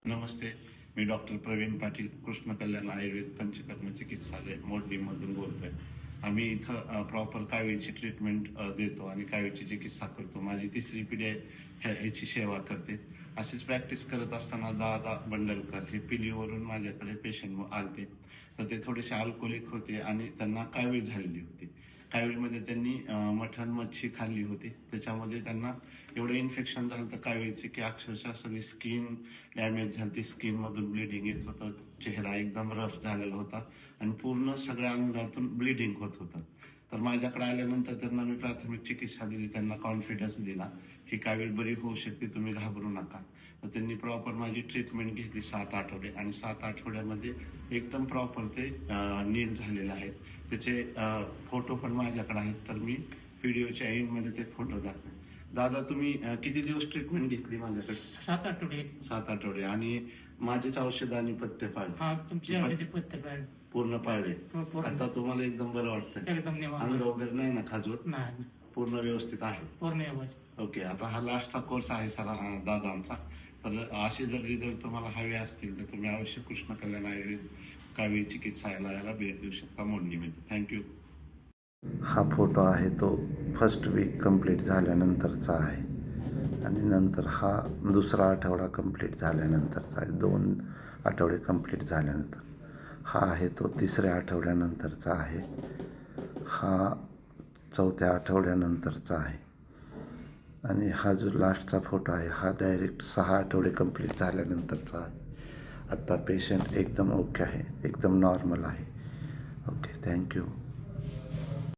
नमस्ते. मी doctor Pravin Patil, Krishna कल्याण आयुर्वेद पंचकर्म चिकित्सालय मोडलीमधून बोलतोय. आम्ही इथं प्रॉपर कावीळची ट्रीटमेंट देतो आणि कावीळची चिकित्सा करतो. माझी 3री पिढी ह्याची सेवा करते. अशीच प्रॅक्टिस करत असताना दादा बंडलकर हे पिलीवरून माझ्याकडे पेशंट आलते. तर ते थोडेसे अल्कोहोलिक होते आणि त्यांना कावीळ झालेली होती. कावीळमध्ये त्यांनी मटण मच्छी खाल्ली होती. त्याच्यामध्ये त्यांना एवढं इन्फेक्शन झालं तर कावीळचे की अक्षरशः सगळी स्किन डॅमेज झाली. स्किनमधून ब्लिडिंग येत होतं. चेहरा एकदम रफ झालेला होता आणि पूर्ण सगळ्या अंगातून ब्लिडिंग होत होतं. तर माझ्याकडे आल्यानंतर त्यांना मी प्राथमिक चिकित्सा दिली. त्यांना कॉन्फिडन्स दिला ही कावीळ बरी होऊ शकते, तुम्ही घाबरू नका. तर त्यांनी प्रॉपर माझी ट्रीटमेंट घेतली 7 आठवडे आणि 7 आठवड्यामध्ये एकदम प्रॉपर ते नील झालेले आहेत. त्याचे फोटो पण माझ्याकडे आहेत. तर मी व्हिडिओच्या एंडमध्ये ते फोटो दाखवेन. दादा तुम्ही किती दिवस ट्रीटमेंट घेतली माझ्याकडे? 7 आठवडे. 7 आठवडे आणि माझेच औषध आणि पथ्य पाळले. तुमच्या औषधी पथ्य पाळले. पूर्ण पाळले. पूर्ण. आता तुम्हाला एकदम बरं वाटतंय? एकदम निवांत. अंग वगैरे नाही ना खाजवत? नाही, पूर्ण व्यवस्थित आहे. पूर्ण व्यवस्थित. ओके. आता हा लास्टचा कोर्स आहे दादांचा. तर असे जर रिझल्ट तुम्हाला हवे असतील तर तुम्ही अवश्य कृष्ण कल्याण आयुर्वेद कावीळ चिकित्सालयाला भेट देऊ शकता मोडणीमध्ये. थँक्यू. हा फोटो आहे तो फर्स्ट वीक कंप्लीट झाल्यानंतरचा आहे आणि नंतर हा दुसरा आठवडा कंप्लीट झाल्यानंतरचा आहे. 2 आठवडे कंप्लीट झाल्यानंतर. हा आहे तो 3ऱ्या आठवड्यानंतरचा आहे. हा 4थ्या आठवड्यानंतरचा आहे आणि हा जो लास्टचा फोटो आहे हा डायरेक्ट 6 आठवडे कंप्लीट झाल्यानंतरचा आहे. आत्ता पेशंट एकदम ओके आहे, एकदम नॉर्मल आहे. Okay, thank you.